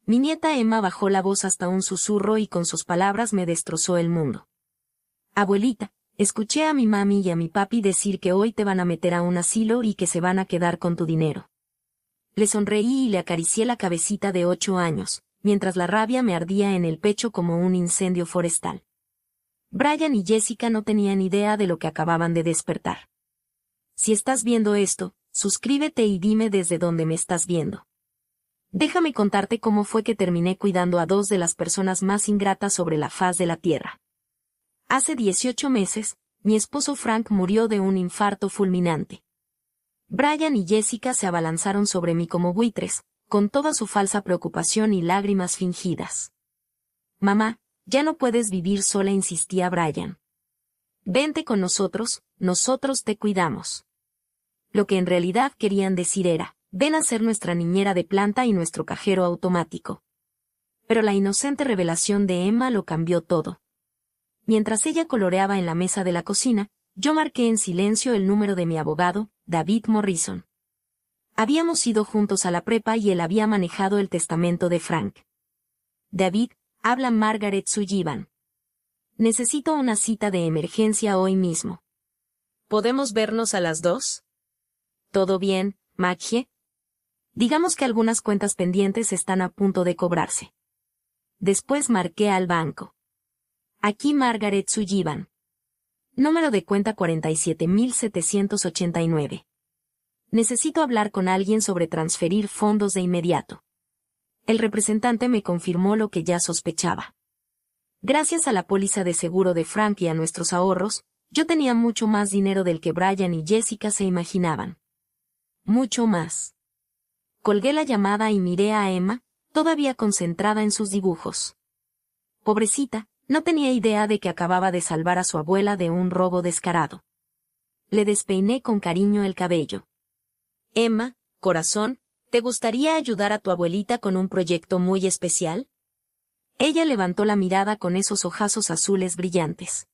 Mi nieta Emma bajó la voz hasta un susurro y con sus palabras me destrozó el mundo. Abuelita, escuché a mi mami y a mi papi decir que hoy te van a meter a un asilo y que se van a quedar con tu dinero. Le sonreí y le acaricié la cabecita de 8 años, mientras la rabia me ardía en el pecho como un incendio forestal. Brian y Jessica no tenían idea de lo que acababan de despertar. Si estás viendo esto, suscríbete y dime desde dónde me estás viendo. Déjame contarte cómo fue que terminé cuidando a 2 de las personas más ingratas sobre la faz de la Tierra. Hace 18 meses, mi esposo Frank murió de un infarto fulminante. Brian y Jessica se abalanzaron sobre mí como buitres, con toda su falsa preocupación y lágrimas fingidas. Mamá, ya no puedes vivir sola, insistía Brian. Vente con nosotros te cuidamos. Lo que en realidad querían decir era, ven a ser nuestra niñera de planta y nuestro cajero automático. Pero la inocente revelación de Emma lo cambió todo. Mientras ella coloreaba en la mesa de la cocina, yo marqué en silencio el número de mi abogado, David Morrison. Habíamos ido juntos a la prepa y él había manejado el testamento de Frank. David, habla Margaret Sullivan. Necesito una cita de emergencia hoy mismo. ¿Podemos vernos a las 2? ¿Todo bien, Maggie? Digamos que algunas cuentas pendientes están a punto de cobrarse. Después marqué al banco. Aquí Margaret Sullivan. Número de cuenta 47.789. Necesito hablar con alguien sobre transferir fondos de inmediato. El representante me confirmó lo que ya sospechaba. Gracias a la póliza de seguro de Frank y a nuestros ahorros, yo tenía mucho más dinero del que Brian y Jessica se imaginaban. Mucho más. Colgué la llamada y miré a Emma, todavía concentrada en sus dibujos. Pobrecita, no tenía idea de que acababa de salvar a su abuela de un robo descarado. Le despeiné con cariño el cabello. Emma, corazón, ¿te gustaría ayudar a tu abuelita con un proyecto muy especial? Ella levantó la mirada con esos ojazos azules brillantes.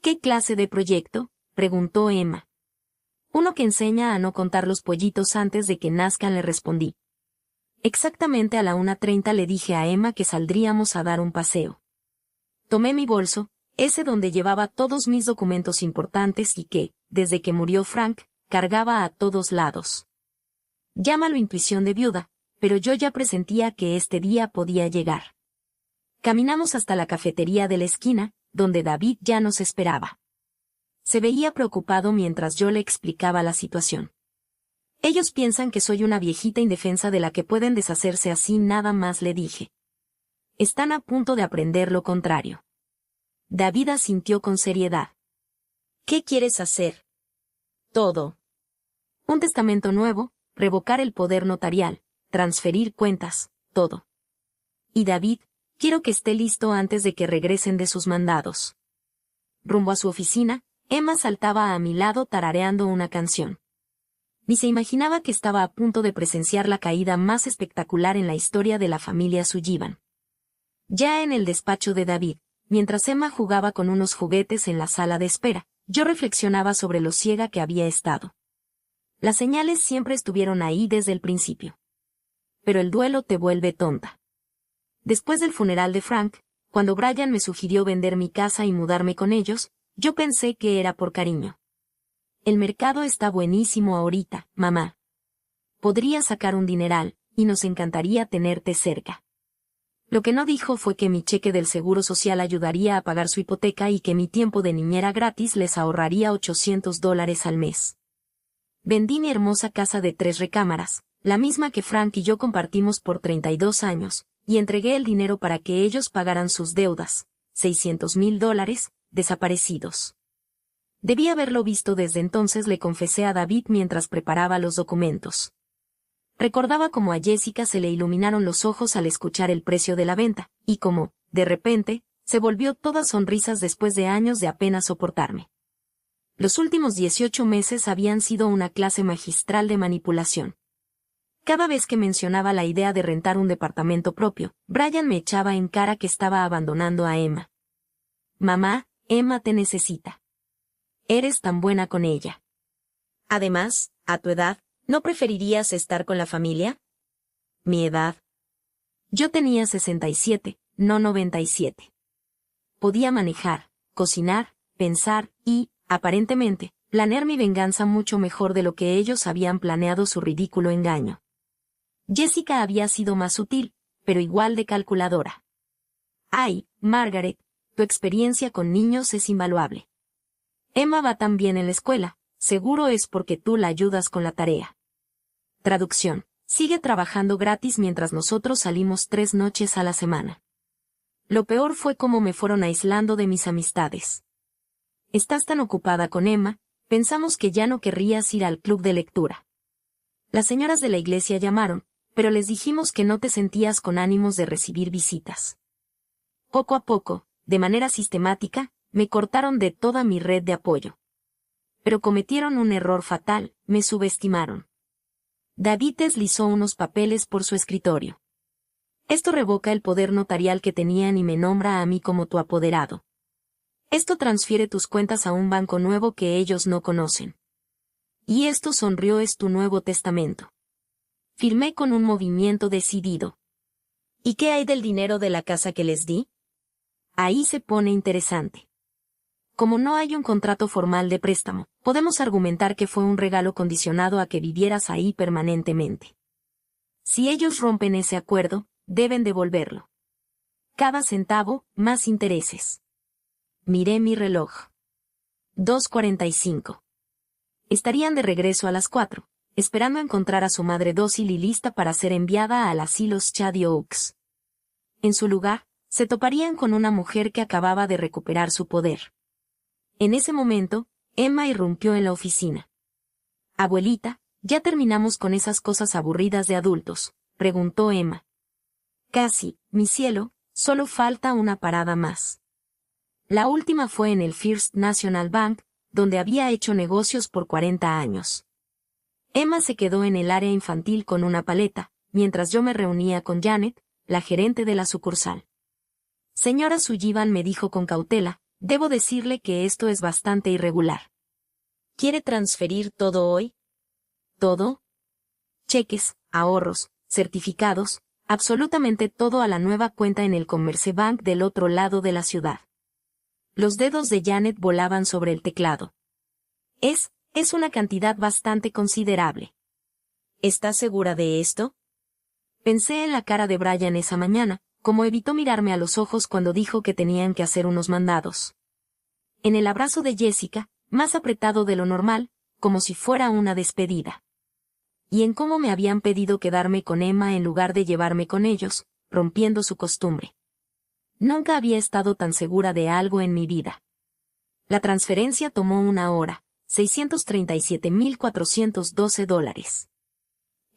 ¿Qué clase de proyecto?, preguntó Emma. Uno que enseña a no contar los pollitos antes de que nazcan, le respondí. Exactamente a la 1:30 le dije a Emma que saldríamos a dar un paseo. Tomé mi bolso, ese donde llevaba todos mis documentos importantes y que, desde que murió Frank, cargaba a todos lados. Llámalo intuición de viuda, pero yo ya presentía que este día podía llegar. Caminamos hasta la cafetería de la esquina, donde David ya nos esperaba. Se veía preocupado mientras yo le explicaba la situación. Ellos piensan que soy una viejita indefensa de la que pueden deshacerse así nada más, le dije. Están a punto de aprender lo contrario. David asintió con seriedad. ¿Qué quieres hacer? Todo. Un testamento nuevo, revocar el poder notarial, transferir cuentas, todo. Y David, quiero que esté listo antes de que regresen de sus mandados. Rumbo a su oficina, Emma saltaba a mi lado tarareando una canción. Ni se imaginaba que estaba a punto de presenciar la caída más espectacular en la historia de la familia Sullivan. Ya en el despacho de David, mientras Emma jugaba con unos juguetes en la sala de espera, yo reflexionaba sobre lo ciega que había estado. Las señales siempre estuvieron ahí desde el principio. Pero el duelo te vuelve tonta. Después del funeral de Frank, cuando Brian me sugirió vender mi casa y mudarme con ellos, yo pensé que era por cariño. El mercado está buenísimo ahorita, mamá. Podría sacar un dineral, y nos encantaría tenerte cerca. Lo que no dijo fue que mi cheque del Seguro Social ayudaría a pagar su hipoteca y que mi tiempo de niñera gratis les ahorraría $800 al mes. Vendí mi hermosa casa de 3 recámaras, la misma que Frank y yo compartimos por 32 años, y entregué el dinero para que ellos pagaran sus deudas, $600,000, desaparecidos. Debí haberlo visto desde entonces, le confesé a David mientras preparaba los documentos. Recordaba cómo a Jessica se le iluminaron los ojos al escuchar el precio de la venta, y cómo, de repente, se volvió toda sonrisas después de años de apenas soportarme. Los últimos 18 meses habían sido una clase magistral de manipulación. Cada vez que mencionaba la idea de rentar un departamento propio, Brian me echaba en cara que estaba abandonando a Emma. Mamá, Emma te necesita. Eres tan buena con ella. Además, a tu edad, ¿no preferirías estar con la familia? Mi edad. Yo tenía 67, no 97. Podía manejar, cocinar, pensar y, aparentemente, planear mi venganza mucho mejor de lo que ellos habían planeado su ridículo engaño. Jessica había sido más sutil, pero igual de calculadora. Ay, Margaret, tu experiencia con niños es invaluable. Emma va tan bien en la escuela, seguro es porque tú la ayudas con la tarea. Traducción. Sigue trabajando gratis mientras nosotros salimos 3 noches a la semana. Lo peor fue cómo me fueron aislando de mis amistades. Estás tan ocupada con Emma, pensamos que ya no querrías ir al club de lectura. Las señoras de la iglesia llamaron, pero les dijimos que no te sentías con ánimos de recibir visitas. Poco a poco, de manera sistemática, me cortaron de toda mi red de apoyo. Pero cometieron un error fatal, me subestimaron. David deslizó unos papeles por su escritorio. Esto revoca el poder notarial que tenían y me nombra a mí como tu apoderado. Esto transfiere tus cuentas a un banco nuevo que ellos no conocen. Y esto sonrió es tu nuevo testamento. Firmé con un movimiento decidido. ¿Y qué hay del dinero de la casa que les di? Ahí se pone interesante. Como no hay un contrato formal de préstamo, podemos argumentar que fue un regalo condicionado a que vivieras ahí permanentemente. Si ellos rompen ese acuerdo, deben devolverlo. Cada centavo, más intereses. Miré mi reloj. 2:45. Estarían de regreso a las 4, esperando encontrar a su madre dócil y lista para ser enviada al asilo Shady Oaks. En su lugar, se toparían con una mujer que acababa de recuperar su poder. En ese momento, Emma irrumpió en la oficina. «Abuelita, ¿ya terminamos con esas cosas aburridas de adultos?», preguntó Emma. «Casi, mi cielo, solo falta una parada más». La última fue en el First National Bank, donde había hecho negocios por 40 años. Emma se quedó en el área infantil con una paleta, mientras yo me reunía con Janet, la gerente de la sucursal. Señora Sullivan, me dijo con cautela, debo decirle que esto es bastante irregular. ¿Quiere transferir todo hoy? ¿Todo? Cheques, ahorros, certificados, absolutamente todo a la nueva cuenta en el Commerce Bank del otro lado de la ciudad. Los dedos de Janet volaban sobre el teclado. Es una cantidad bastante considerable. ¿Estás segura de esto? Pensé en la cara de Brian esa mañana, como evitó mirarme a los ojos cuando dijo que tenían que hacer unos mandados. En el abrazo de Jessica, más apretado de lo normal, como si fuera una despedida. Y en cómo me habían pedido quedarme con Emma en lugar de llevarme con ellos, rompiendo su costumbre. Nunca había estado tan segura de algo en mi vida. La transferencia tomó 1 hora, $637,412.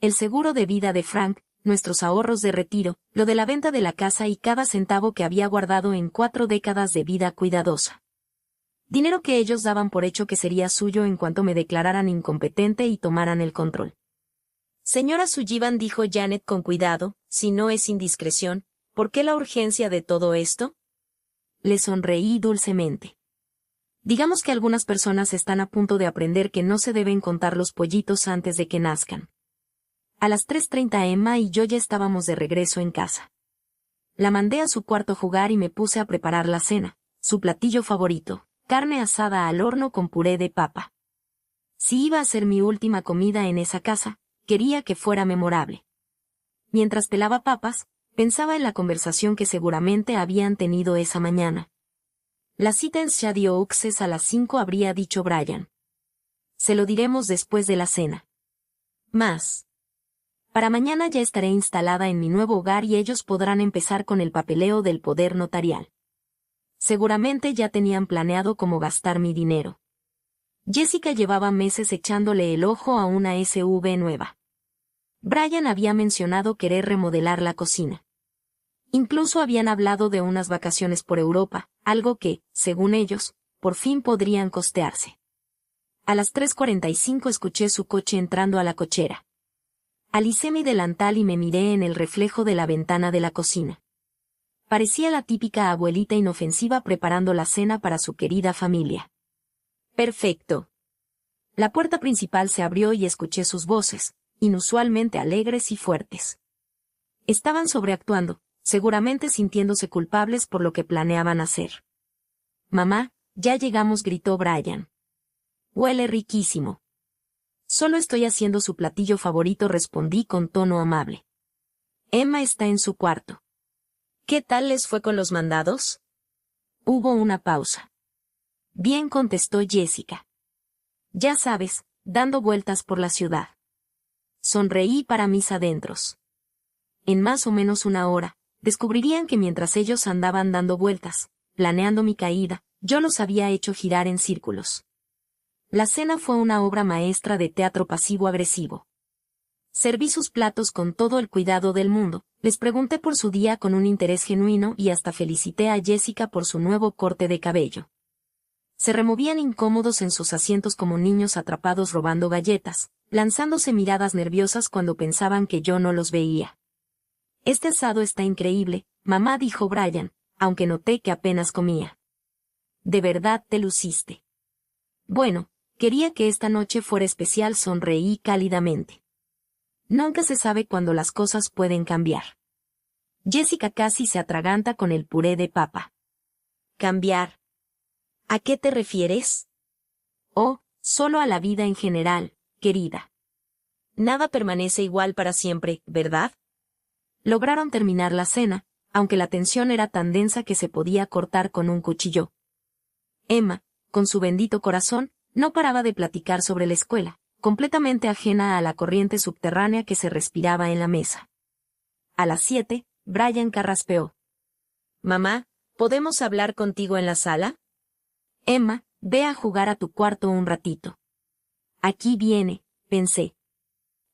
El seguro de vida de Frank, nuestros ahorros de retiro, lo de la venta de la casa y cada centavo que había guardado en 4 décadas de vida cuidadosa. Dinero que ellos daban por hecho que sería suyo en cuanto me declararan incompetente y tomaran el control. Señora Sullivan, dijo Janet con cuidado, si no es indiscreción, ¿por qué la urgencia de todo esto? Le sonreí dulcemente. Digamos que algunas personas están a punto de aprender que no se deben contar los pollitos antes de que nazcan. A las 3:30 Emma y yo ya estábamos de regreso en casa. La mandé a su cuarto a jugar y me puse a preparar la cena, su platillo favorito, carne asada al horno con puré de papa. Si iba a ser mi última comida en esa casa, quería que fuera memorable. Mientras pelaba papas, pensaba en la conversación que seguramente habían tenido esa mañana. La cita en Shady Oaks es a las 5, habría dicho Brian. Se lo diremos después de la cena. Más. Para mañana ya estaré instalada en mi nuevo hogar y ellos podrán empezar con el papeleo del poder notarial. Seguramente ya tenían planeado cómo gastar mi dinero. Jessica llevaba meses echándole el ojo a una SUV nueva. Brian había mencionado querer remodelar la cocina. Incluso habían hablado de unas vacaciones por Europa, algo que, según ellos, por fin podrían costearse. A las 3:45 escuché su coche entrando a la cochera. Alicé mi delantal y me miré en el reflejo de la ventana de la cocina. Parecía la típica abuelita inofensiva preparando la cena para su querida familia. Perfecto. La puerta principal se abrió y escuché sus voces, inusualmente alegres y fuertes. Estaban sobreactuando, seguramente sintiéndose culpables por lo que planeaban hacer. Mamá, ya llegamos, gritó Brian. Huele riquísimo. Solo estoy haciendo su platillo favorito, respondí con tono amable. Emma está en su cuarto. ¿Qué tal les fue con los mandados? Hubo una pausa. Bien, contestó Jessica. Ya sabes, dando vueltas por la ciudad. Sonreí para mis adentros. En más o menos una hora, descubrirían que mientras ellos andaban dando vueltas, planeando mi caída, yo los había hecho girar en círculos. La cena fue una obra maestra de teatro pasivo-agresivo. Serví sus platos con todo el cuidado del mundo, les pregunté por su día con un interés genuino y hasta felicité a Jessica por su nuevo corte de cabello. Se removían incómodos en sus asientos como niños atrapados robando galletas, lanzándose miradas nerviosas cuando pensaban que yo no los veía. Este asado está increíble, mamá, dijo Brian, aunque noté que apenas comía. De verdad te luciste. Bueno, quería que esta noche fuera especial, sonreí cálidamente. Nunca se sabe cuándo las cosas pueden cambiar. Jessica casi se atraganta con el puré de papa. ¿Cambiar? ¿A qué te refieres? Oh, solo a la vida en general, querida. Nada permanece igual para siempre, ¿verdad? Lograron terminar la cena, aunque la tensión era tan densa que se podía cortar con un cuchillo. Emma, con su bendito corazón, no paraba de platicar sobre la escuela, completamente ajena a la corriente subterránea que se respiraba en la mesa. A las 7, Brian carraspeó. Mamá, ¿podemos hablar contigo en la sala? Emma, ve a jugar a tu cuarto un ratito. Aquí viene, pensé.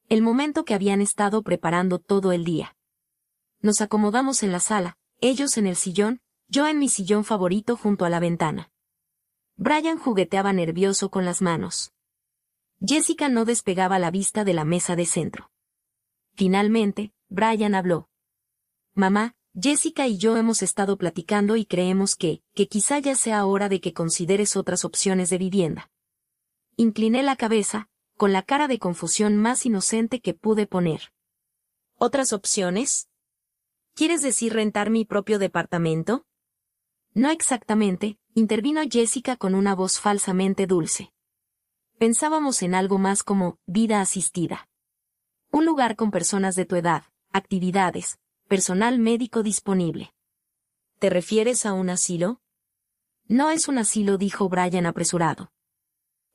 El momento que habían estado preparando todo el día. Nos acomodamos en la sala, ellos en el sillón, yo en mi sillón favorito junto a la ventana. Brian jugueteaba nervioso con las manos. Jessica no despegaba la vista de la mesa de centro. Finalmente, Brian habló. Mamá, Jessica y yo hemos estado platicando y creemos que quizá ya sea hora de que consideres otras opciones de vivienda. Incliné la cabeza, con la cara de confusión más inocente que pude poner. ¿Otras opciones? ¿Quieres decir rentar mi propio departamento? No exactamente, intervino Jessica con una voz falsamente dulce. Pensábamos en algo más como vida asistida. Un lugar con personas de tu edad, actividades, personal médico disponible. ¿Te refieres a un asilo? No es un asilo, dijo Brian apresurado.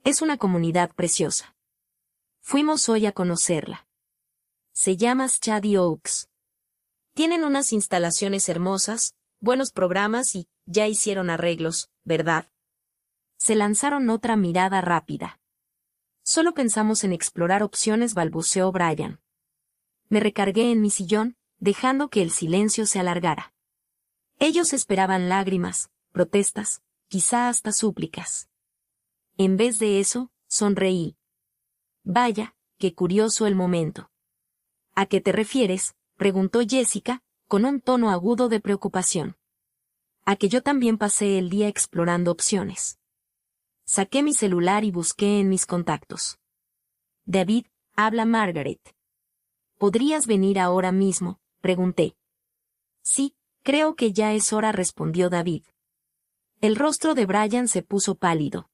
Es una comunidad preciosa. Fuimos hoy a conocerla. Se llama Shady Oaks. Tienen unas instalaciones hermosas, buenos programas y ya hicieron arreglos, ¿verdad? Se lanzaron otra mirada rápida. Solo pensamos en explorar opciones, balbuceó Brian. Me recargué en mi sillón, dejando que el silencio se alargara. Ellos esperaban lágrimas, protestas, quizá hasta súplicas. En vez de eso, sonreí. Vaya, qué curioso el momento. ¿A qué te refieres?, preguntó Jessica, con un tono agudo de preocupación. A que yo también pasé el día explorando opciones. Saqué mi celular y busqué en mis contactos. David, habla Margaret. ¿Podrías venir ahora mismo?, pregunté. Sí, creo que ya es hora, respondió David. El rostro de Brian se puso pálido.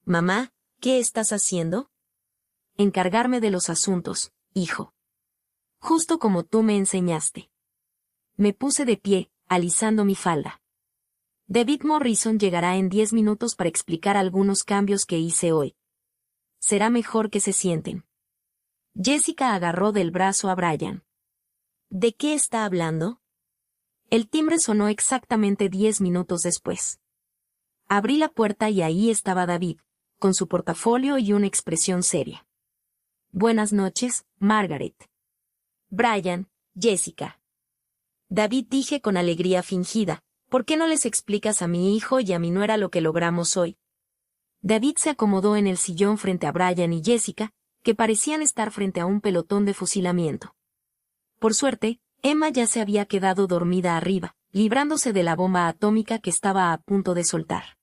Mamá, ¿qué estás haciendo? Encargarme de los asuntos, hijo. Justo como tú me enseñaste. Me puse de pie, alisando mi falda. David Morrison llegará en 10 minutos para explicar algunos cambios que hice hoy. Será mejor que se sienten. Jessica agarró del brazo a Brian. ¿De qué está hablando? El timbre sonó exactamente 10 minutos después. Abrí la puerta y ahí estaba David, con su portafolio y una expresión seria. Buenas noches, Margaret. Brian, Jessica. David, dije con alegría fingida, ¿por qué no les explicas a mi hijo y a mi nuera lo que logramos hoy? David se acomodó en el sillón frente a Brian y Jessica, que parecían estar frente a un pelotón de fusilamiento. Por suerte, Emma ya se había quedado dormida arriba, librándose de la bomba atómica que estaba a punto de soltar.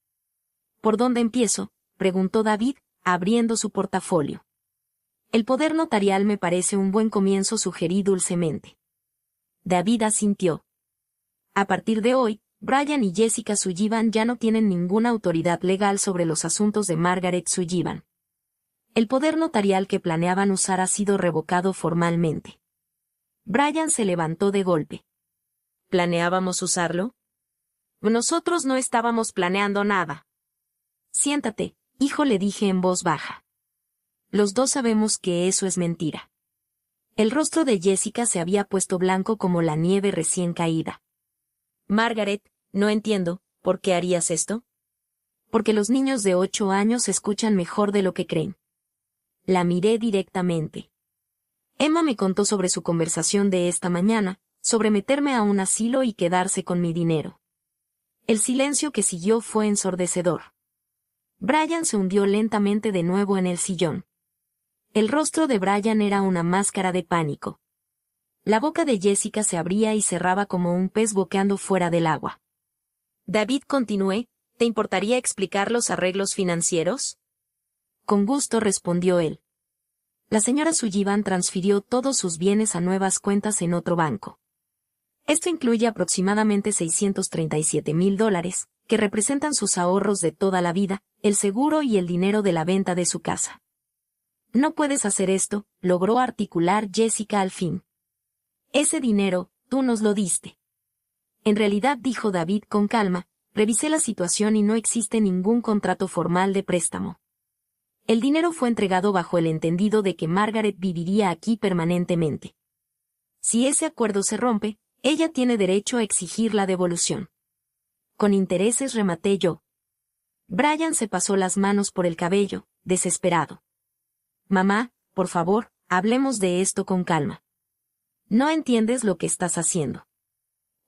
¿Por dónde empiezo?, preguntó David, abriendo su portafolio. El poder notarial me parece un buen comienzo, sugerí dulcemente. David asintió. A partir de hoy, Brian y Jessica Sullivan ya no tienen ninguna autoridad legal sobre los asuntos de Margaret Sullivan. El poder notarial que planeaban usar ha sido revocado formalmente. Brian se levantó de golpe. ¿Planeábamos usarlo? Nosotros no estábamos planeando nada. Siéntate, hijo, le dije en voz baja. Los dos sabemos que eso es mentira. El rostro de Jessica se había puesto blanco como la nieve recién caída. Margaret, no entiendo, ¿por qué harías esto? Porque los niños de 8 años escuchan mejor de lo que creen. La miré directamente. Emma me contó sobre su conversación de esta mañana, sobre meterme a un asilo y quedarse con mi dinero. El silencio que siguió fue ensordecedor. Brian se hundió lentamente de nuevo en el sillón. El rostro de Brian era una máscara de pánico. La boca de Jessica se abría y cerraba como un pez boqueando fuera del agua. David, continué, ¿te importaría explicar los arreglos financieros? Con gusto, respondió él. La señora Sullivan transfirió todos sus bienes a nuevas cuentas en otro banco. Esto incluye aproximadamente $637,000, que representan sus ahorros de toda la vida, el seguro y el dinero de la venta de su casa. No puedes hacer esto, logró articular Jessica al fin. Ese dinero, tú nos lo diste. En realidad, dijo David con calma, revisé la situación y no existe ningún contrato formal de préstamo. El dinero fue entregado bajo el entendido de que Margaret viviría aquí permanentemente. Si ese acuerdo se rompe, ella tiene derecho a exigir la devolución. Con intereses, rematé yo. Brian se pasó las manos por el cabello, desesperado. Mamá, por favor, hablemos de esto con calma. No entiendes lo que estás haciendo.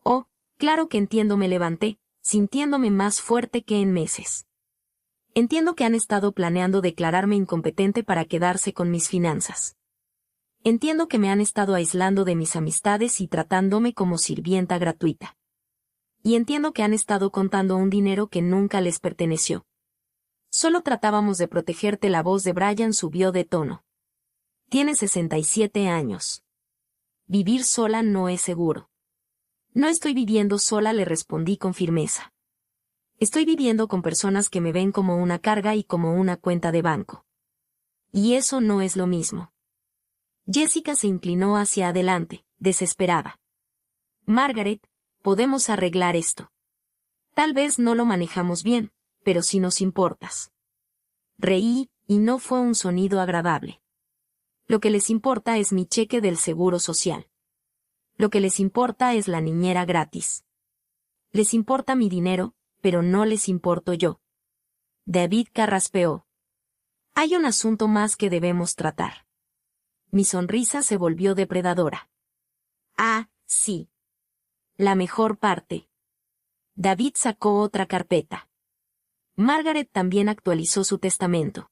Oh, claro que entiendo, me levanté, sintiéndome más fuerte que en meses. Entiendo que han estado planeando declararme incompetente para quedarse con mis finanzas. Entiendo que me han estado aislando de mis amistades y tratándome como sirvienta gratuita. Y entiendo que han estado contando un dinero que nunca les perteneció. Solo tratábamos de protegerte. La voz de Brian subió de tono. Tienes 67 años. Vivir sola no es seguro. No estoy viviendo sola, le respondí con firmeza. Estoy viviendo con personas que me ven como una carga y como una cuenta de banco. Y eso no es lo mismo. Jessica se inclinó hacia adelante, desesperada. Margaret, podemos arreglar esto. Tal vez no lo manejamos bien, pero si nos importas. Reí, y no fue un sonido agradable. Lo que les importa es mi cheque del seguro social. Lo que les importa es la niñera gratis. Les importa mi dinero, pero no les importo yo. David carraspeó. Hay un asunto más que debemos tratar. Mi sonrisa se volvió depredadora. Ah, sí. La mejor parte. David sacó otra carpeta. Margaret también actualizó su testamento.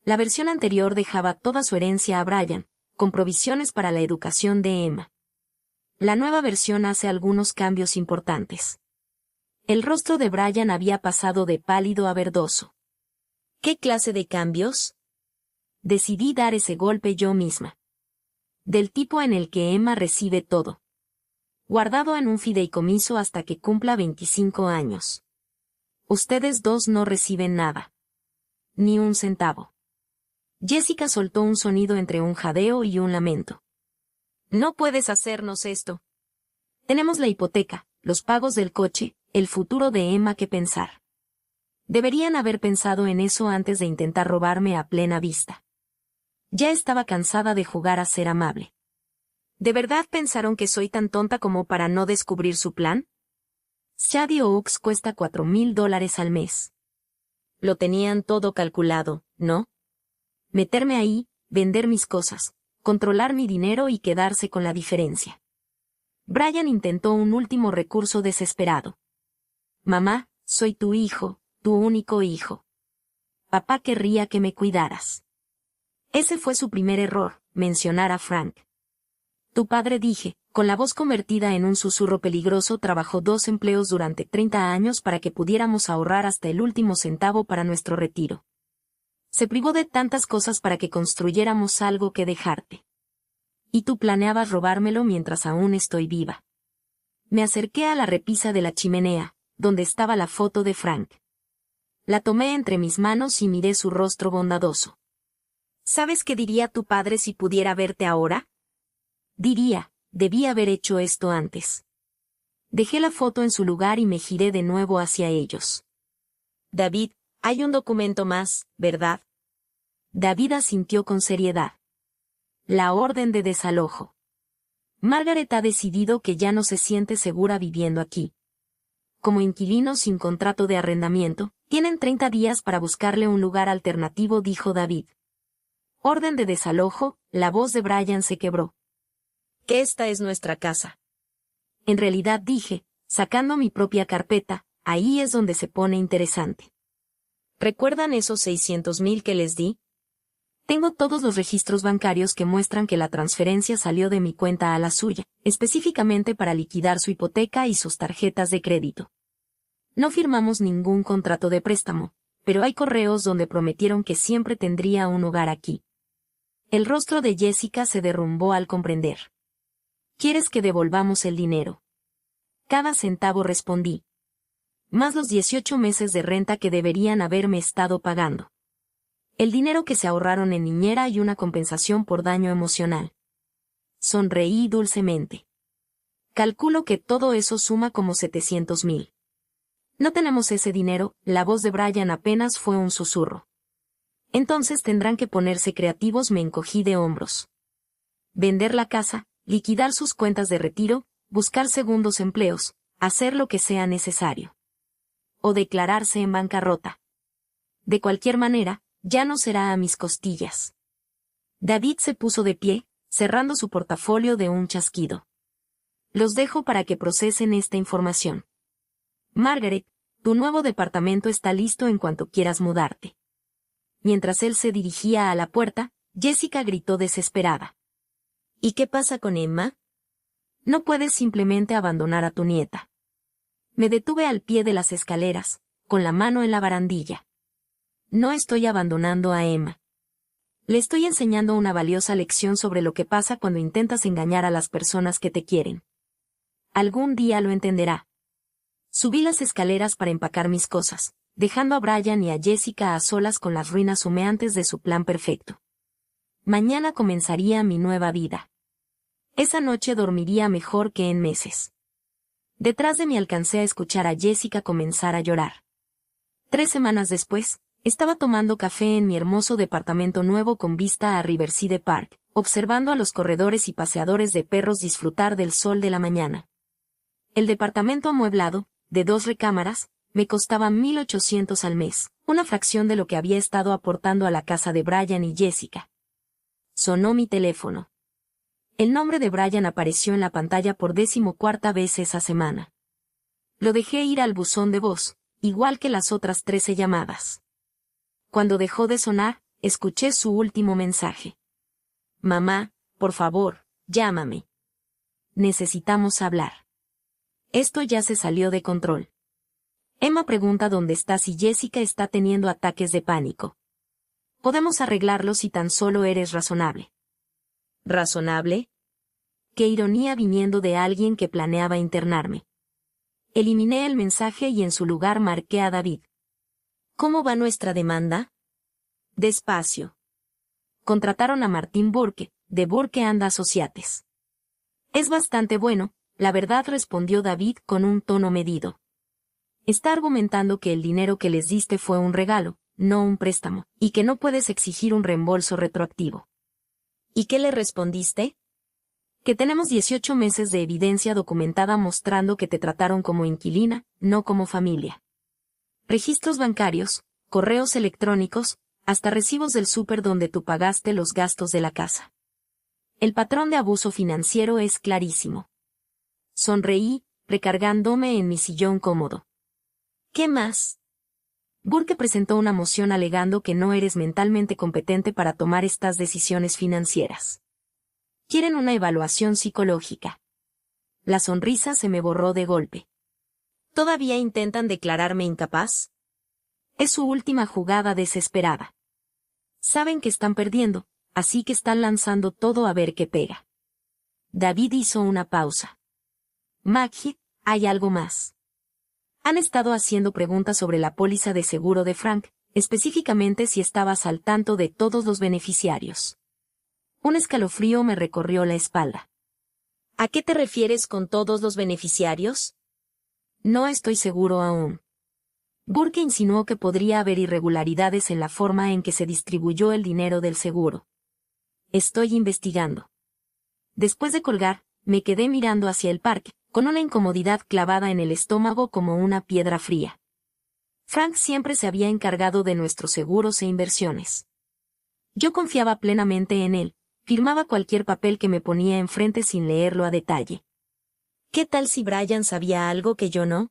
La versión anterior dejaba toda su herencia a Brian, con provisiones para la educación de Emma. La nueva versión hace algunos cambios importantes. El rostro de Brian había pasado de pálido a verdoso. ¿Qué clase de cambios? Decidí dar ese golpe yo misma. Del tipo en el que Emma recibe todo. Guardado en un fideicomiso hasta que cumpla 25 años. Ustedes dos no reciben nada. Ni un centavo. Jessica soltó un sonido entre un jadeo y un lamento. No puedes hacernos esto. Tenemos la hipoteca, los pagos del coche, el futuro de Emma que pensar. Deberían haber pensado en eso antes de intentar robarme a plena vista. Ya estaba cansada de jugar a ser amable. ¿De verdad pensaron que soy tan tonta como para no descubrir su plan? Shady Oaks cuesta $4,000 al mes. Lo tenían todo calculado, ¿no? Meterme ahí, vender mis cosas, controlar mi dinero y quedarse con la diferencia. Brian intentó un último recurso desesperado. Mamá, soy tu hijo, tu único hijo. Papá querría que me cuidaras. Ese fue su primer error, mencionar a Frank. Tu padre, dije, con la voz convertida en un susurro peligroso, trabajó 2 empleos durante 30 años para que pudiéramos ahorrar hasta el último centavo para nuestro retiro. Se privó de tantas cosas para que construyéramos algo que dejarte. Y tú planeabas robármelo mientras aún estoy viva. Me acerqué a la repisa de la chimenea, donde estaba la foto de Frank. La tomé entre mis manos y miré su rostro bondadoso. ¿Sabes qué diría tu padre si pudiera verte ahora? Diría, debí haber hecho esto antes. Dejé la foto en su lugar y me giré de nuevo hacia ellos. David, hay un documento más, ¿verdad? David asintió con seriedad. La orden de desalojo. Margaret ha decidido que ya no se siente segura viviendo aquí. Como inquilino sin contrato de arrendamiento, tienen 30 días para buscarle un lugar alternativo, dijo David. Orden de desalojo, la voz de Brian se quebró. Que esta es nuestra casa. En realidad dije, sacando mi propia carpeta, ahí es donde se pone interesante. ¿Recuerdan esos 600,000 que les di? Tengo todos los registros bancarios que muestran que la transferencia salió de mi cuenta a la suya, específicamente para liquidar su hipoteca y sus tarjetas de crédito. No firmamos ningún contrato de préstamo, pero hay correos donde prometieron que siempre tendría un hogar aquí. El rostro de Jessica se derrumbó al comprender. ¿Quieres que devolvamos el dinero? Cada centavo, respondí. Más los 18 meses de renta que deberían haberme estado pagando. El dinero que se ahorraron en niñera y una compensación por daño emocional. Sonreí dulcemente. Calculo que todo eso suma como 700,000. No tenemos ese dinero, la voz de Brian apenas fue un susurro. Entonces tendrán que ponerse creativos, me encogí de hombros. Vender la casa, liquidar sus cuentas de retiro, buscar segundos empleos, hacer lo que sea necesario. O declararse en bancarrota. De cualquier manera, ya no será a mis costillas. David se puso de pie, cerrando su portafolio de un chasquido. Los dejo para que procesen esta información. Margaret, tu nuevo departamento está listo en cuanto quieras mudarte. Mientras él se dirigía a la puerta, Jessica gritó desesperada. ¿Y qué pasa con Emma? No puedes simplemente abandonar a tu nieta. Me detuve al pie de las escaleras, con la mano en la barandilla. No estoy abandonando a Emma. Le estoy enseñando una valiosa lección sobre lo que pasa cuando intentas engañar a las personas que te quieren. Algún día lo entenderá. Subí las escaleras para empacar mis cosas, dejando a Brian y a Jessica a solas con las ruinas humeantes de su plan perfecto. Mañana comenzaría mi nueva vida. Esa noche dormiría mejor que en meses. Detrás de mí alcancé a escuchar a Jessica comenzar a llorar. 3 semanas después, estaba tomando café en mi hermoso departamento nuevo con vista a Riverside Park, observando a los corredores y paseadores de perros disfrutar del sol de la mañana. El departamento amueblado, de 2 recámaras, me costaba $1,800 al mes, una fracción de lo que había estado aportando a la casa de Brian y Jessica. Sonó mi teléfono. El nombre de Brian apareció en la pantalla por 14ª vez esa semana. Lo dejé ir al buzón de voz, igual que las otras 13 llamadas. Cuando dejó de sonar, escuché su último mensaje. Mamá, por favor, llámame. Necesitamos hablar. Esto ya se salió de control. Emma pregunta dónde estás y Jessica está teniendo ataques de pánico. Podemos arreglarlo si tan solo eres razonable. ¿Razonable? Qué ironía viniendo de alguien que planeaba internarme. Eliminé el mensaje y en su lugar marqué a David. ¿Cómo va nuestra demanda? Despacio. Contrataron a Martin Burke, de Burke and Associates. Es bastante bueno, la verdad, respondió David con un tono medido. Está argumentando que el dinero que les diste fue un regalo, no un préstamo, y que no puedes exigir un reembolso retroactivo. ¿Y qué le respondiste? Que tenemos 18 meses de evidencia documentada mostrando que te trataron como inquilina, no como familia. Registros bancarios, correos electrónicos, hasta recibos del súper donde tú pagaste los gastos de la casa. El patrón de abuso financiero es clarísimo. Sonreí, recargándome en mi sillón cómodo. ¿Qué más? Burke presentó una moción alegando que no eres mentalmente competente para tomar estas decisiones financieras. Quieren una evaluación psicológica. La sonrisa se me borró de golpe. ¿Todavía intentan declararme incapaz? Es su última jugada desesperada. Saben que están perdiendo, así que están lanzando todo a ver qué pega. David hizo una pausa. Maggie, ¿hay algo más? Han estado haciendo preguntas sobre la póliza de seguro de Frank, específicamente si estabas al tanto de todos los beneficiarios. Un escalofrío me recorrió la espalda. ¿A qué te refieres con todos los beneficiarios? No estoy seguro aún. Burke insinuó que podría haber irregularidades en la forma en que se distribuyó el dinero del seguro. Estoy investigando. Después de colgar, me quedé mirando hacia el parque, con una incomodidad clavada en el estómago como una piedra fría. Frank siempre se había encargado de nuestros seguros e inversiones. Yo confiaba plenamente en él, firmaba cualquier papel que me ponía enfrente sin leerlo a detalle. ¿Qué tal si Brian sabía algo que yo no?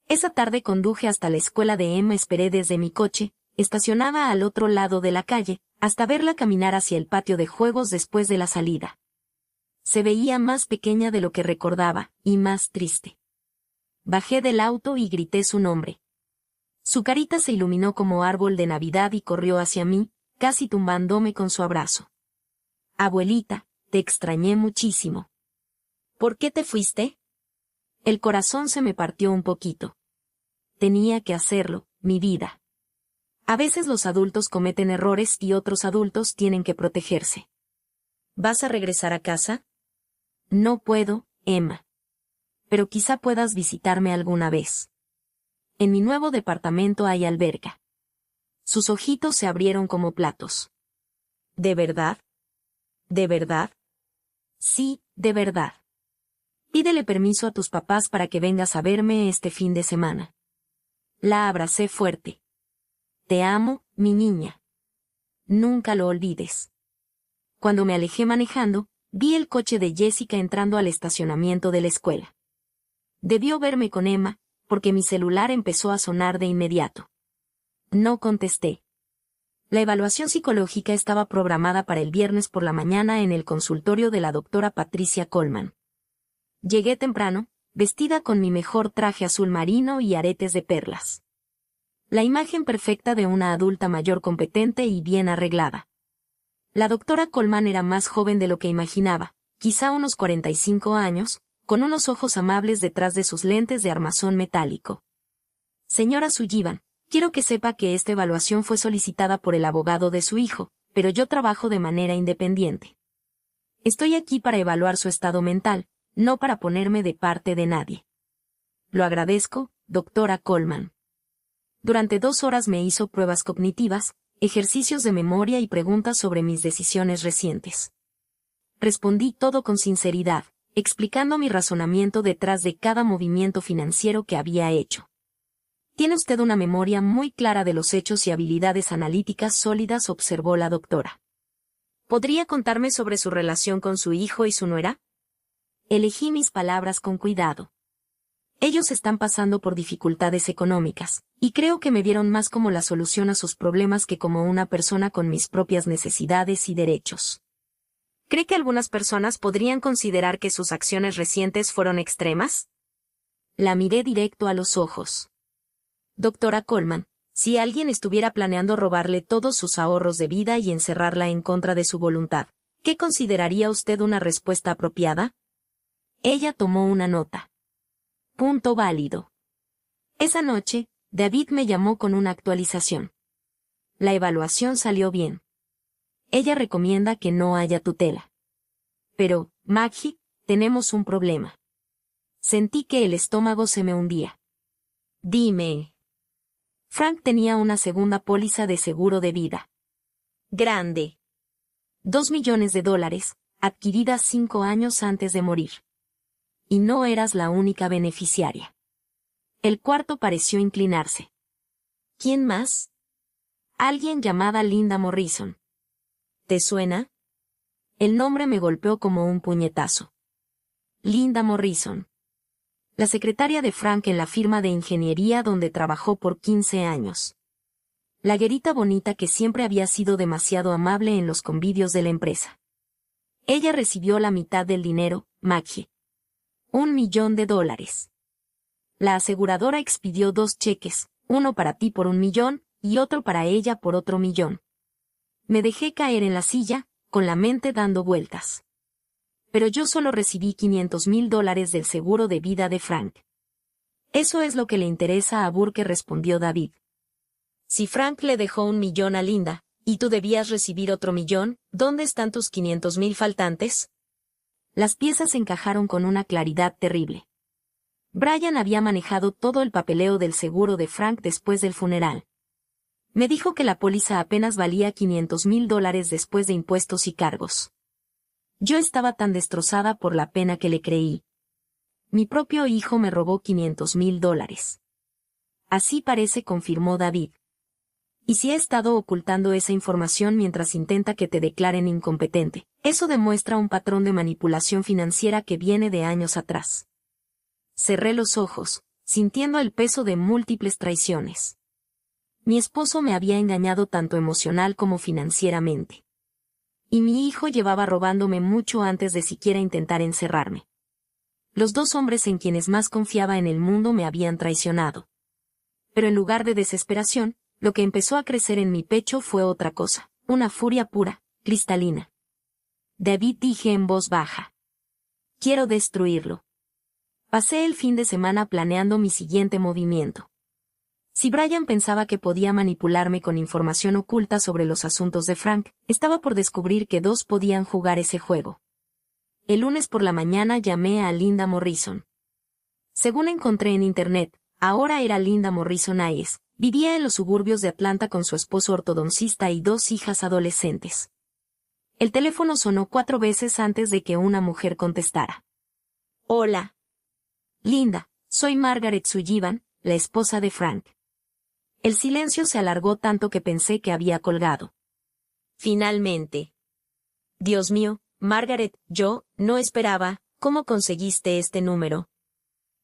Esa tarde conduje hasta la escuela de Emma, esperé desde mi coche, estacionada al otro lado de la calle, hasta verla caminar hacia el patio de juegos después de la salida. Se veía más pequeña de lo que recordaba, y más triste. Bajé del auto y grité su nombre. Su carita se iluminó como árbol de Navidad y corrió hacia mí, casi tumbándome con su abrazo. Abuelita, te extrañé muchísimo. ¿Por qué te fuiste? El corazón se me partió un poquito. Tenía que hacerlo, mi vida. A veces los adultos cometen errores y otros adultos tienen que protegerse. ¿Vas a regresar a casa? No puedo, Emma. Pero quizá puedas visitarme alguna vez. En mi nuevo departamento hay alberca. Sus ojitos se abrieron como platos. ¿De verdad? ¿De verdad? Sí, de verdad. Pídele permiso a tus papás para que vengas a verme este fin de semana. La abracé fuerte. Te amo, mi niña. Nunca lo olvides. Cuando me alejé manejando, vi el coche de Jessica entrando al estacionamiento de la escuela. Debió verme con Emma, porque mi celular empezó a sonar de inmediato. No contesté. La evaluación psicológica estaba programada para el viernes por la mañana en el consultorio de la doctora Patricia Coleman. Llegué temprano, vestida con mi mejor traje azul marino y aretes de perlas. La imagen perfecta de una adulta mayor competente y bien arreglada. La doctora Coleman era más joven de lo que imaginaba, quizá unos 45 años, con unos ojos amables detrás de sus lentes de armazón metálico. Señora Sullivan, quiero que sepa que esta evaluación fue solicitada por el abogado de su hijo, pero yo trabajo de manera independiente. Estoy aquí para evaluar su estado mental, no para ponerme de parte de nadie. Lo agradezco, doctora Coleman. Durante 2 horas me hizo pruebas cognitivas, ejercicios de memoria y preguntas sobre mis decisiones recientes. Respondí todo con sinceridad, explicando mi razonamiento detrás de cada movimiento financiero que había hecho. Tiene usted una memoria muy clara de los hechos y habilidades analíticas sólidas, observó la doctora. ¿Podría contarme sobre su relación con su hijo y su nuera? Elegí mis palabras con cuidado. Ellos están pasando por dificultades económicas, y creo que me vieron más como la solución a sus problemas que como una persona con mis propias necesidades y derechos. ¿Cree que algunas personas podrían considerar que sus acciones recientes fueron extremas? La miré directo a los ojos. Doctora Coleman, si alguien estuviera planeando robarle todos sus ahorros de vida y encerrarla en contra de su voluntad, ¿qué consideraría usted una respuesta apropiada? Ella tomó una nota. Punto válido. Esa noche, David me llamó con una actualización. La evaluación salió bien. Ella recomienda que no haya tutela. Pero, Maggie, tenemos un problema. Sentí que el estómago se me hundía. Dime. Frank tenía una segunda póliza de seguro de vida. Grande. $2 millones, adquirida 5 años antes de morir. Y no eras la única beneficiaria. El cuarto pareció inclinarse. ¿Quién más? Alguien llamada Linda Morrison. ¿Te suena? El nombre me golpeó como un puñetazo. Linda Morrison. La secretaria de Frank en la firma de ingeniería donde trabajó por 15 años. La guerita bonita que siempre había sido demasiado amable en los convivios de la empresa. Ella recibió la mitad del dinero, Maggie. $1 millón. La aseguradora expidió 2 cheques, uno para ti por $1 millón, y otro para ella por otro $1 millón. Me dejé caer en la silla, con la mente dando vueltas. pero yo solo recibí $500,000 del seguro de vida de Frank. Eso es lo que le interesa a Burke, respondió David. Si Frank le dejó 1 millón a Linda, y tú debías recibir otro 1 millón, ¿dónde están tus 500,000 faltantes? Las piezas encajaron con una claridad terrible. Brian había manejado todo el papeleo del seguro de Frank después del funeral. Me dijo que la póliza apenas valía $500,000 después de impuestos y cargos. Yo estaba tan destrozada por la pena que le creí. Mi propio hijo me robó $500,000. Así parece, confirmó David. Y si he estado ocultando esa información mientras intenta que te declaren incompetente, eso demuestra un patrón de manipulación financiera que viene de años atrás. Cerré los ojos, sintiendo el peso de múltiples traiciones. Mi esposo me había engañado tanto emocional como financieramente. Y mi hijo llevaba robándome mucho antes de siquiera intentar encerrarme. Los 2 hombres en quienes más confiaba en el mundo me habían traicionado. Pero en lugar de desesperación, lo que empezó a crecer en mi pecho fue otra cosa, una furia pura, cristalina. David, dije en voz baja. Quiero destruirlo. Pasé el fin de semana planeando mi siguiente movimiento. Si Brian pensaba que podía manipularme con información oculta sobre los asuntos de Frank, estaba por descubrir que 2 podían jugar ese juego. El lunes por la mañana llamé a Linda Morrison. Según encontré en internet, ahora era Linda Morrison Hayes. Vivía en los suburbios de Atlanta con su esposo ortodoncista y 2 hijas adolescentes. El teléfono sonó 4 veces antes de que una mujer contestara. Hola. Linda, soy Margaret Sullivan, la esposa de Frank. El silencio se alargó tanto que pensé que había colgado. Finalmente. Dios mío, Margaret, yo no esperaba. ¿Cómo conseguiste este número?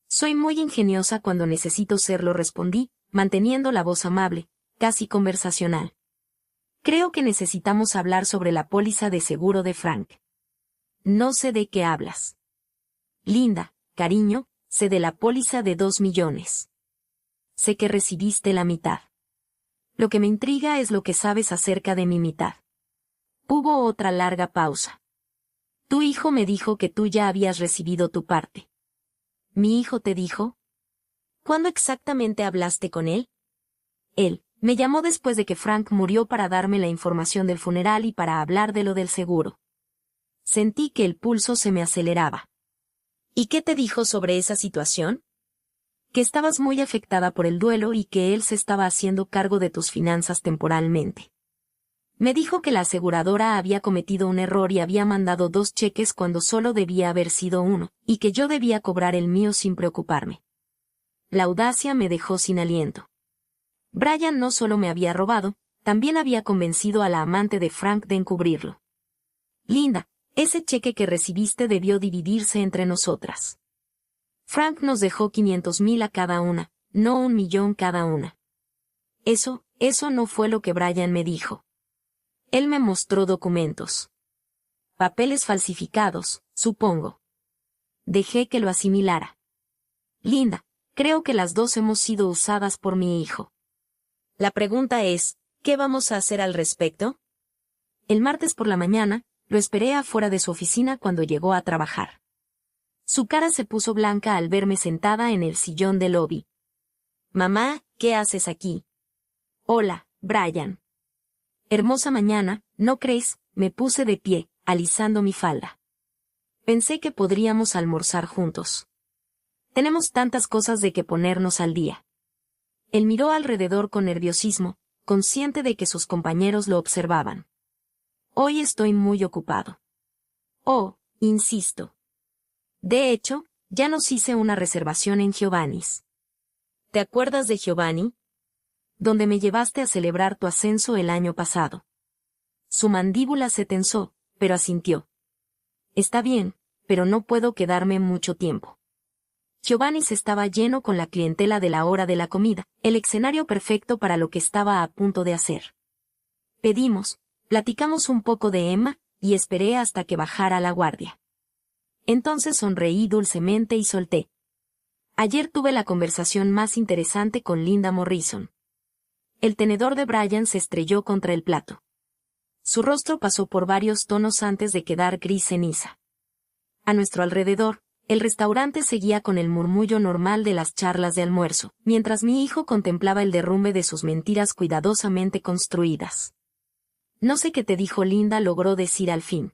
Soy muy ingeniosa cuando necesito serlo, respondí, manteniendo la voz amable, casi conversacional. Creo que necesitamos hablar sobre la póliza de seguro de Frank. No sé de qué hablas. Linda, cariño, sé de la póliza de 2 millones. Sé que recibiste la mitad. Lo que me intriga es lo que sabes acerca de mi mitad. Hubo otra larga pausa. Tu hijo me dijo que tú ya habías recibido tu parte. ¿Mi hijo te dijo? ¿Cuándo exactamente hablaste con él? Él me llamó después de que Frank murió para darme la información del funeral y para hablar de lo del seguro. Sentí que el pulso se me aceleraba. ¿Y qué te dijo sobre esa situación? Que estabas muy afectada por el duelo y que él se estaba haciendo cargo de tus finanzas temporalmente. Me dijo que la aseguradora había cometido un error y había mandado 2 cheques cuando solo debía haber sido uno, y que yo debía cobrar el mío sin preocuparme. La audacia me dejó sin aliento. Brian no solo me había robado, también había convencido a la amante de Frank de encubrirlo. Linda, ese cheque que recibiste debió dividirse entre nosotras. Frank nos dejó 500,000 a cada una, no 1 millón cada una. Eso no fue lo que Brian me dijo. Él me mostró documentos. Papeles falsificados, supongo. Dejé que lo asimilara. Linda, creo que las 2 hemos sido usadas por mi hijo. La pregunta es, ¿qué vamos a hacer al respecto? El martes por la mañana, lo esperé afuera de su oficina cuando llegó a trabajar. Su cara se puso blanca al verme sentada en el sillón del lobby. Mamá, ¿qué haces aquí? Hola, Brian. Hermosa mañana, ¿no crees? Me puse de pie, alisando mi falda. Pensé que podríamos almorzar juntos. Tenemos tantas cosas de que ponernos al día. Él miró alrededor con nerviosismo, consciente de que sus compañeros lo observaban. Hoy estoy muy ocupado. Oh, insisto. De hecho, ya nos hice una reservación en Giovanni's. ¿Te acuerdas de Giovanni? Donde me llevaste a celebrar tu ascenso el año pasado. Su mandíbula se tensó, pero asintió. Está bien, pero no puedo quedarme mucho tiempo. Giovanni's estaba lleno con la clientela de la hora de la comida, el escenario perfecto para lo que estaba a punto de hacer. Pedimos, platicamos un poco de Emma, y esperé hasta que bajara la guardia. Entonces sonreí dulcemente y solté. Ayer tuve la conversación más interesante con Linda Morrison. El tenedor de Brian se estrelló contra el plato. Su rostro pasó por varios tonos antes de quedar gris ceniza. A nuestro alrededor, el restaurante seguía con el murmullo normal de las charlas de almuerzo, mientras mi hijo contemplaba el derrumbe de sus mentiras cuidadosamente construidas. No sé qué te dijo Linda, logró decir al fin.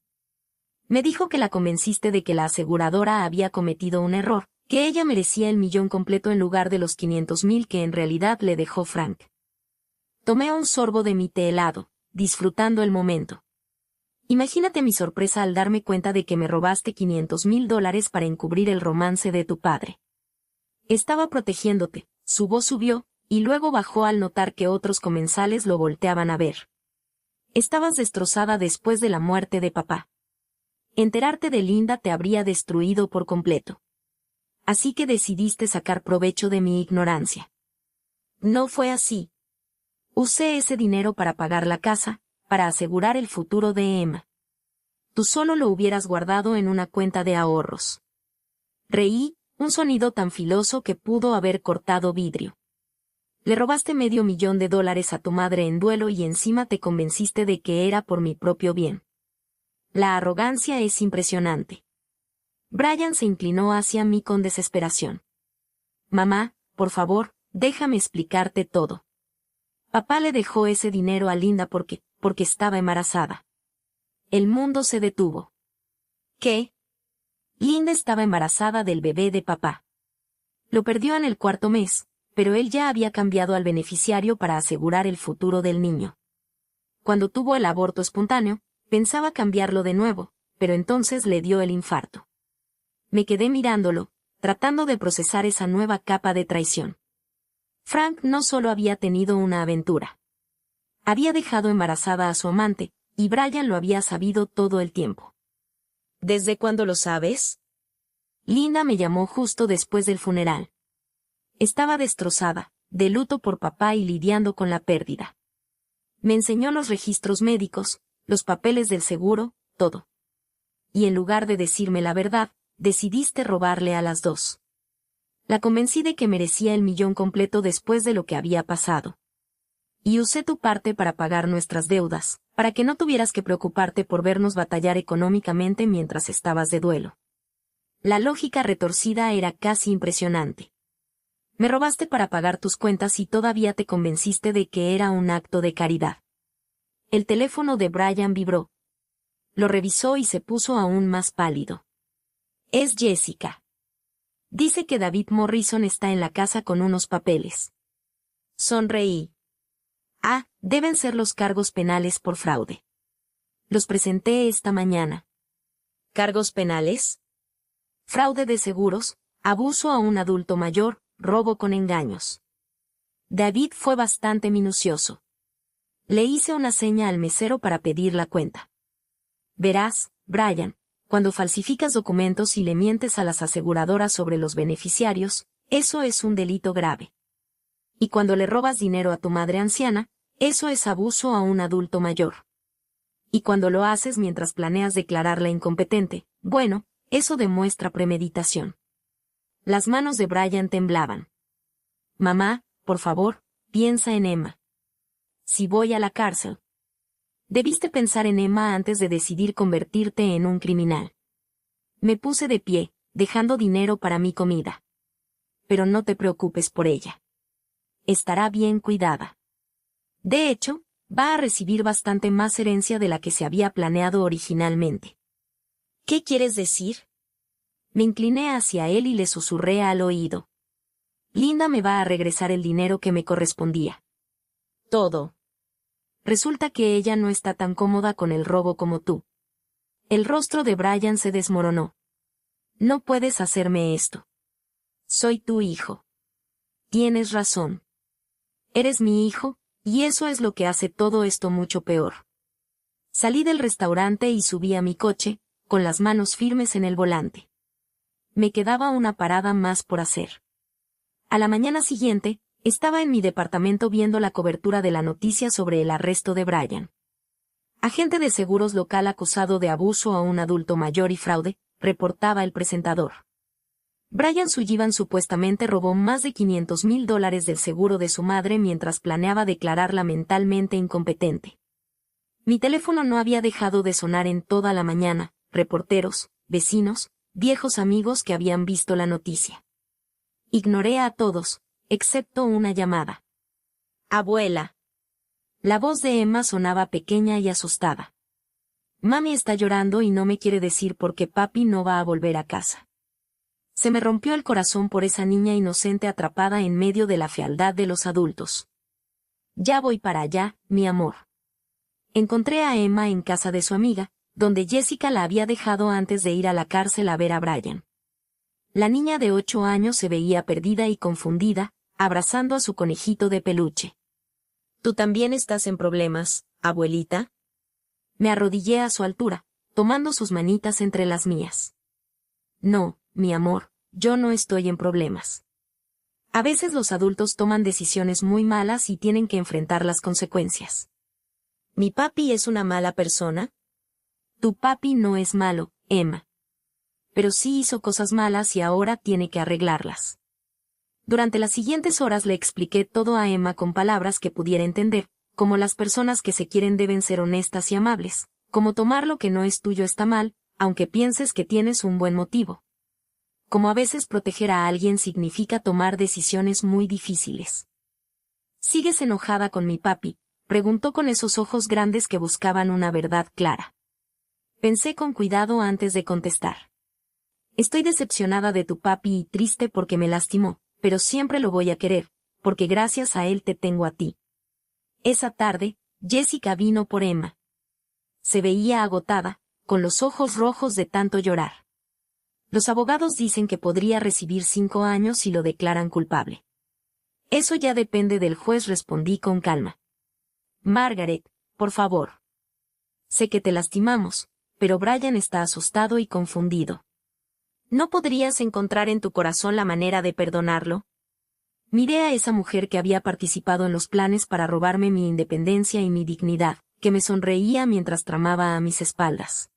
Me dijo que la convenciste de que la aseguradora había cometido un error, que ella merecía el millón completo en lugar de los 500,000 que en realidad le dejó Frank. Tomé un sorbo de mi té helado, disfrutando el momento. Imagínate mi sorpresa al darme cuenta de que me robaste $500,000 para encubrir el romance de tu padre. Estaba protegiéndote, su voz subió, y luego bajó al notar que otros comensales lo volteaban a ver. Estabas destrozada después de la muerte de papá. Enterarte de Linda te habría destruido por completo. Así que decidiste sacar provecho de mi ignorancia. No fue así. Usé ese dinero para pagar la casa, para asegurar el futuro de Emma. Tú solo lo hubieras guardado en una cuenta de ahorros. Reí, un sonido tan filoso que pudo haber cortado vidrio. Le robaste $500,000 a tu madre en duelo y encima te convenciste de que era por mi propio bien. La arrogancia es impresionante. Brian se inclinó hacia mí con desesperación. Mamá, por favor, déjame explicarte todo. Papá le dejó ese dinero a Linda porque estaba embarazada. El mundo se detuvo. ¿Qué? Linda estaba embarazada del bebé de papá. Lo perdió en el 4º mes, pero él ya había cambiado al beneficiario para asegurar el futuro del niño. Cuando tuvo el aborto espontáneo, pensaba cambiarlo de nuevo, pero entonces le dio el infarto. Me quedé mirándolo, tratando de procesar esa nueva capa de traición. Frank no solo había tenido una aventura. Había dejado embarazada a su amante, y Brian lo había sabido todo el tiempo. ¿Desde cuándo lo sabes? Linda me llamó justo después del funeral. Estaba destrozada, de luto por papá y lidiando con la pérdida. Me enseñó los registros médicos, los papeles del seguro, todo. Y en lugar de decirme la verdad, decidiste robarle a las dos. La convencí de que merecía el millón completo después de lo que había pasado. Y usé tu parte para pagar nuestras deudas, para que no tuvieras que preocuparte por vernos batallar económicamente mientras estabas de duelo. La lógica retorcida era casi impresionante. Me robaste para pagar tus cuentas y todavía te convenciste de que era un acto de caridad. El teléfono de Brian vibró. Lo revisó y se puso aún más pálido. Es Jessica. Dice que David Morrison está en la casa con unos papeles. Sonreí. Ah, deben ser los cargos penales por fraude. Los presenté esta mañana. ¿Cargos penales? Fraude de seguros, abuso a un adulto mayor, robo con engaños. David fue bastante minucioso. Le hice una seña al mesero para pedir la cuenta. Verás, Brian, cuando falsificas documentos y le mientes a las aseguradoras sobre los beneficiarios, eso es un delito grave. Y cuando le robas dinero a tu madre anciana, eso es abuso a un adulto mayor. Y cuando lo haces mientras planeas declararla incompetente, bueno, eso demuestra premeditación. Las manos de Brian temblaban. Mamá, por favor, piensa en Emma. Si voy a la cárcel. Debiste pensar en Emma antes de decidir convertirte en un criminal. Me puse de pie, dejando dinero para mi comida. Pero no te preocupes por ella. Estará bien cuidada. De hecho, va a recibir bastante más herencia de la que se había planeado originalmente. ¿Qué quieres decir? Me incliné hacia él y le susurré al oído. Linda me va a regresar el dinero que me correspondía. Todo. Resulta que ella no está tan cómoda con el robo como tú. El rostro de Brian se desmoronó. No puedes hacerme esto. Soy tu hijo. Tienes razón. Eres mi hijo, y eso es lo que hace todo esto mucho peor. Salí del restaurante y subí a mi coche, con las manos firmes en el volante. Me quedaba una parada más por hacer. A la mañana siguiente, estaba en mi departamento viendo la cobertura de la noticia sobre el arresto de Brian. Agente de seguros local acusado de abuso a un adulto mayor y fraude, reportaba el presentador. Brian Sullivan supuestamente robó más de $500,000 del seguro de su madre mientras planeaba declararla mentalmente incompetente. Mi teléfono no había dejado de sonar en toda la mañana, reporteros, vecinos, viejos amigos que habían visto la noticia. Ignoré a todos, excepto una llamada. Abuela. La voz de Emma sonaba pequeña y asustada. Mami está llorando y no me quiere decir por qué papi no va a volver a casa. Se me rompió el corazón por esa niña inocente atrapada en medio de la fealdad de los adultos. Ya voy para allá, mi amor. Encontré a Emma en casa de su amiga, donde Jessica la había dejado antes de ir a la cárcel a ver a Brian. La niña de 8 años se veía perdida y confundida, abrazando a su conejito de peluche. ¿Tú también estás en problemas, abuelita? Me arrodillé a su altura, tomando sus manitas entre las mías. No, mi amor, yo no estoy en problemas. A veces los adultos toman decisiones muy malas y tienen que enfrentar las consecuencias. ¿Mi papi es una mala persona? Tu papi no es malo, Emma. Pero sí hizo cosas malas y ahora tiene que arreglarlas. Durante las siguientes horas le expliqué todo a Emma con palabras que pudiera entender, como las personas que se quieren deben ser honestas y amables, como tomar lo que no es tuyo está mal, aunque pienses que tienes un buen motivo. Como a veces proteger a alguien significa tomar decisiones muy difíciles. ¿Sigues enojada con mi papi?, preguntó con esos ojos grandes que buscaban una verdad clara. Pensé con cuidado antes de contestar. Estoy decepcionada de tu papi y triste porque me lastimó, pero siempre lo voy a querer, porque gracias a él te tengo a ti. Esa tarde, Jessica vino por Emma. Se veía agotada, con los ojos rojos de tanto llorar. Los abogados dicen que podría recibir 5 años si lo declaran culpable. Eso ya depende del juez, respondí con calma. Margaret, por favor. Sé que te lastimamos, pero Brian está asustado y confundido. ¿No podrías encontrar en tu corazón la manera de perdonarlo? Miré a esa mujer que había participado en los planes para robarme mi independencia y mi dignidad, que me sonreía mientras tramaba a mis espaldas.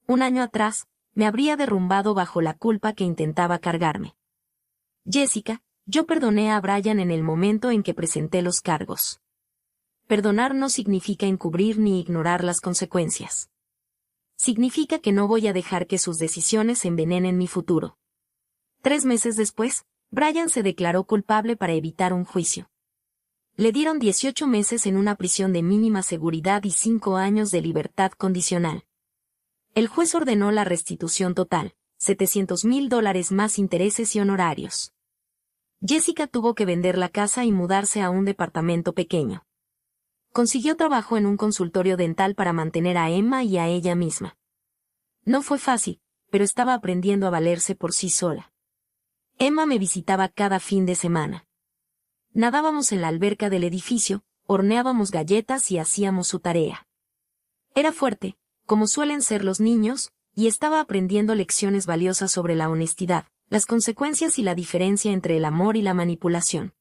1 año atrás, me habría derrumbado bajo la culpa que intentaba cargarme. Jessica, yo perdoné a Brian en el momento en que presenté los cargos. Perdonar no significa encubrir ni ignorar las consecuencias. Significa que no voy a dejar que sus decisiones envenenen mi futuro. 3 meses después, Brian se declaró culpable para evitar un juicio. Le dieron 18 meses en una prisión de mínima seguridad y 5 años de libertad condicional. El juez ordenó la restitución total, $700,000 más intereses y honorarios. Jessica tuvo que vender la casa y mudarse a un departamento pequeño. Consiguió trabajo en un consultorio dental para mantener a Emma y a ella misma. No fue fácil, pero estaba aprendiendo a valerse por sí sola. Emma me visitaba cada fin de semana. Nadábamos en la alberca del edificio, horneábamos galletas y hacíamos su tarea. Era fuerte, como suelen ser los niños, y estaba aprendiendo lecciones valiosas sobre la honestidad, las consecuencias y la diferencia entre el amor y la manipulación.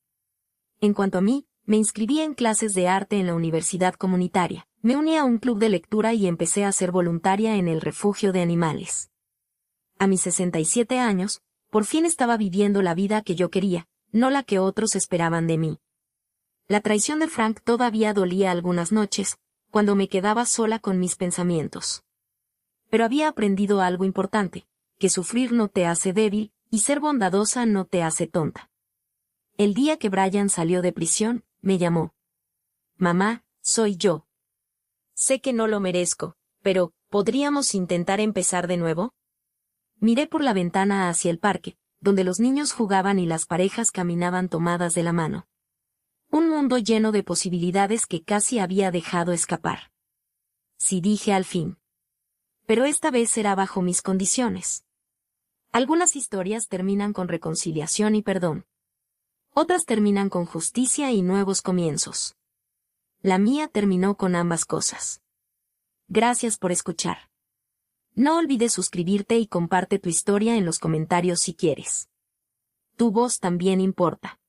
En cuanto a mí, me inscribí en clases de arte en la universidad comunitaria, me uní a un club de lectura y empecé a ser voluntaria en el refugio de animales. A mis 67 años, por fin estaba viviendo la vida que yo quería, no la que otros esperaban de mí. La traición de Frank todavía dolía algunas noches, cuando me quedaba sola con mis pensamientos. Pero había aprendido algo importante, que sufrir no te hace débil, y ser bondadosa no te hace tonta. El día que Brian salió de prisión, me llamó. Mamá, soy yo. Sé que no lo merezco, pero, ¿podríamos intentar empezar de nuevo? Miré por la ventana hacia el parque, donde los niños jugaban y las parejas caminaban tomadas de la mano. Un mundo lleno de posibilidades que casi había dejado escapar. Sí, dije al fin. Pero esta vez será bajo mis condiciones. Algunas historias terminan con reconciliación y perdón. Otras terminan con justicia y nuevos comienzos. La mía terminó con ambas cosas. Gracias por escuchar. No olvides suscribirte y comparte tu historia en los comentarios si quieres. Tu voz también importa.